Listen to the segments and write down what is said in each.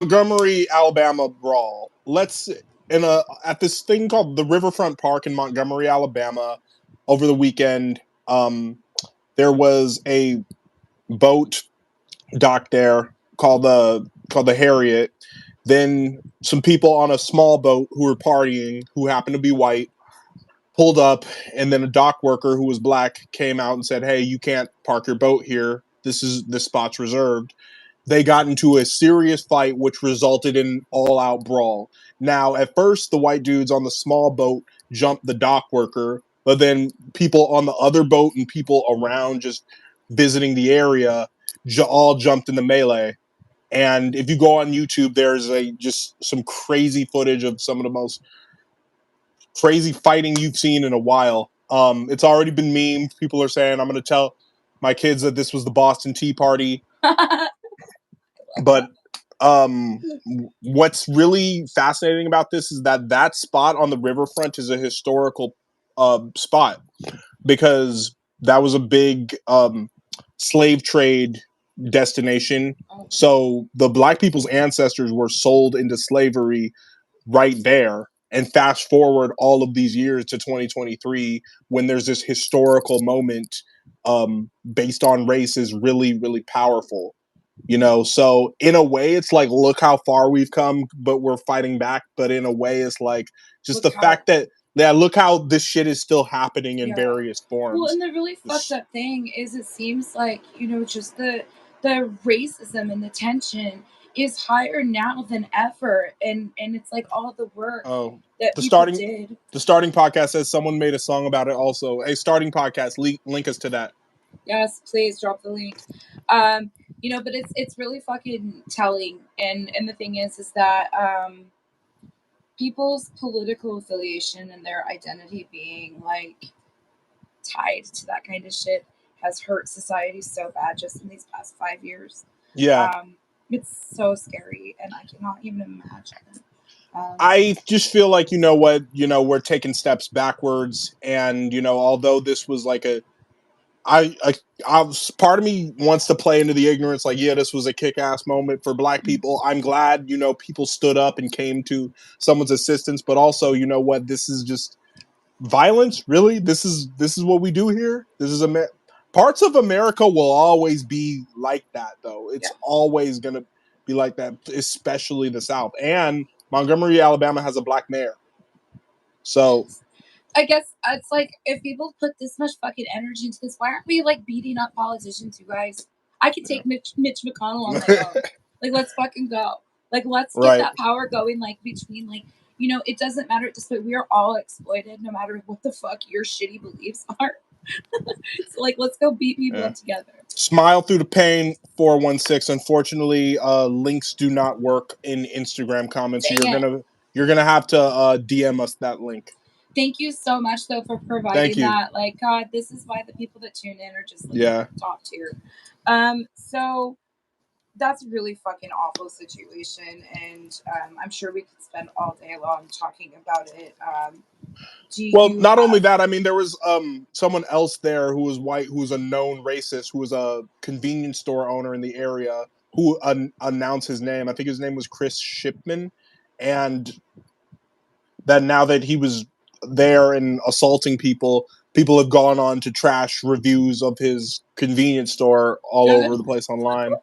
Montgomery, Alabama brawl. At this thing called the Riverfront Park in Montgomery, Alabama, over the weekend. There was a boat dock there called the Harriet. Then some people on a small boat who were partying, who happened to be white, pulled up, and then a dock worker who was black came out and said, "Hey, you can't park your boat here. This spot's reserved." They got into a serious fight, which resulted in all-out brawl. Now, at first, the white dudes on the small boat jumped the dock worker, but then people on the other boat and people around just visiting the area all jumped in the melee. And if you go on YouTube, there's just some crazy footage of some of the most crazy fighting you've seen in a while. It's already been memed. People are saying I'm going to tell my kids that this was the Boston Tea Party. But what's really fascinating about this is that spot on the riverfront is a historical spot because that was a big slave trade destination. So the black people's ancestors were sold into slavery right there. And fast forward all of these years to 2023, when there's this historical moment based on race is really, really powerful. So in a way it's like, look how far we've come, but we're fighting back. But in a way it's like just the fact that, yeah, look how this shit is still happening in various forms. Well, and the really fucked up thing is, it seems like, just the racism and the tension is higher now than ever, and it's like all the work that people did. The Starting Podcast says someone made a song about it also. A Starting Podcast, link us to that. Yes, please drop the link. But it's really fucking telling, and the thing is that people's political affiliation and their identity being like tied to that kind of shit has hurt society so bad just in these past 5 years. Yeah. It's so scary, and I cannot even imagine. I just feel like, we're taking steps backwards, and although this was like part of me wants to play into the ignorance, like, yeah, this was a kick-ass moment for black people. I'm glad, people stood up and came to someone's assistance, but also, what, this is just violence. Really, this is what we do here. This is parts of America will always be like that, though. It's always gonna be like that, especially the South. And Montgomery, Alabama has a black mayor. So I guess it's like, if people put this much fucking energy into this, why aren't we like beating up politicians, you guys? I can take Mitch McConnell on my own. Like, let's fucking go. Like, let's get that power going, like, between, like, it doesn't matter at this point. We are all exploited, no matter what the fuck your shitty beliefs are. So, like, let's go beat people up together. Smile through the pain, 416. Unfortunately, links do not work in Instagram comments. You're gonna have to DM us that link. Thank you so much, though, for providing that. Like, God, this is why the people that tune in are just like top tier. So that's a really fucking awful situation, and I'm sure we could spend all day long talking about it. Not only that, I mean, there was someone else there who was white, who was a known racist, who was a convenience store owner in the area, who announced his name. I think his name was Chris Shipman, and that now that he was there and assaulting people have gone on to trash reviews of his convenience store all over the place online.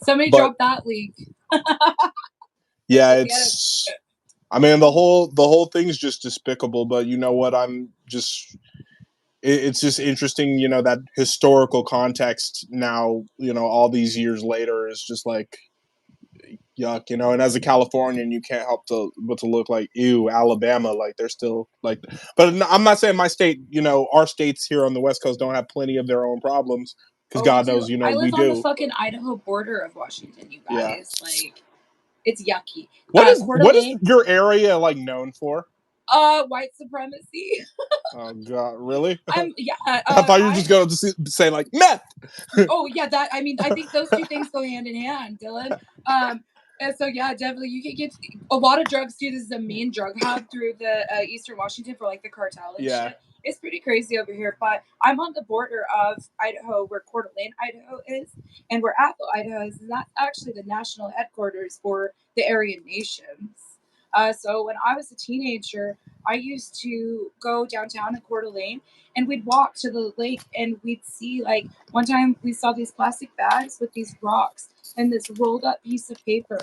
Somebody dropped that link. Yeah, it's. I mean, the whole thing's just despicable. But you know what? It's just interesting. That historical context now. All these years later is just like yuck. And as a Californian, you can't help but to look like, ew, Alabama. Like, they're still like. But I'm not saying my state. Our states here on the West Coast don't have plenty of their own problems. Because God knows, we do. I live on the fucking Idaho border of Washington, you guys. Yeah. Like, it's yucky. What is your area like known for? White supremacy. Oh God, really? I thought you were just going to say like meth. Oh yeah, I think those two things go hand in hand, Dylan. And so yeah, definitely you can get a lot of drugs too. This is a main drug hub through the Eastern Washington for like the cartel and shit. It's pretty crazy over here, but I'm on the border of Idaho, where Coeur d'Alene, Idaho is, and where Athol, Idaho is, and that's actually the national headquarters for the Aryan Nations. So when I was a teenager, I used to go downtown in Coeur d'Alene, and we'd walk to the lake, and we'd see, like, one time we saw these plastic bags with these rocks and this rolled up piece of paper,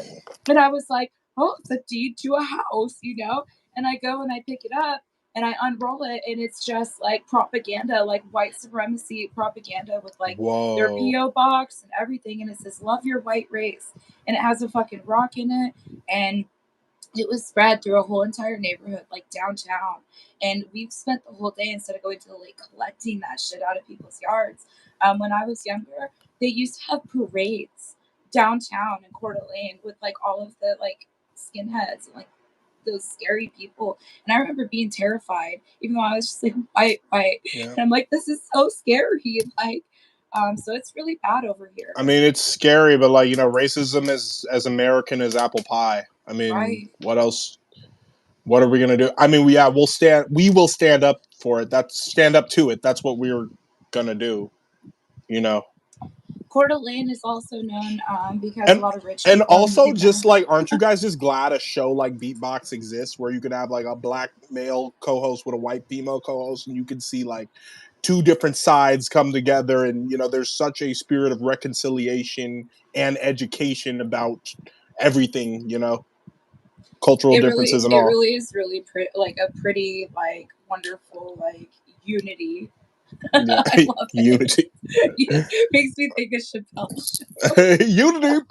and I was like, "Oh, it's a deed to a house," you know. And I go and I pick it up and I unroll it, and it's just like propaganda, like white supremacy propaganda with like their Whoa. PO box and everything, and it says "Love your white race," and it has a fucking rock in it, and it was spread through a whole entire neighborhood, like downtown. And we've spent the whole day instead of going to the lake collecting that shit out of people's yards. When I was younger, they used to have parades downtown in Coeur d'Alene with like all of the like skinheads and like those scary people. And I remember being terrified, even though I was just like, white, white. Yeah. And I'm like, this is so scary. Like, so it's really bad over here. I mean, it's scary, but like, you know, racism is as American as apple pie. I mean, Right. what else? What are we gonna do? I mean, we will stand up for it. Stand up to it. That's what we're gonna do. You know. Coeur d'Alene is also known because a And lot of rich and people also moving just there. like, aren't you guys just glad a show like Beatbox exists, where you could have like a black male co-host with a white female co-host, and you can see like two different sides come together, and you know, there's such a spirit of reconciliation and education about everything, you know, cultural differences and It all. really is really like a pretty like wonderful like unity. Yeah. I love it. Unity. Yeah, makes me think of Chappelle Unity.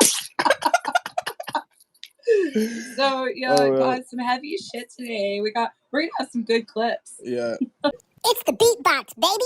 So yeah, Oh, got some heavy shit today. We're gonna have some good clips. yeah. It's the beatbox, baby.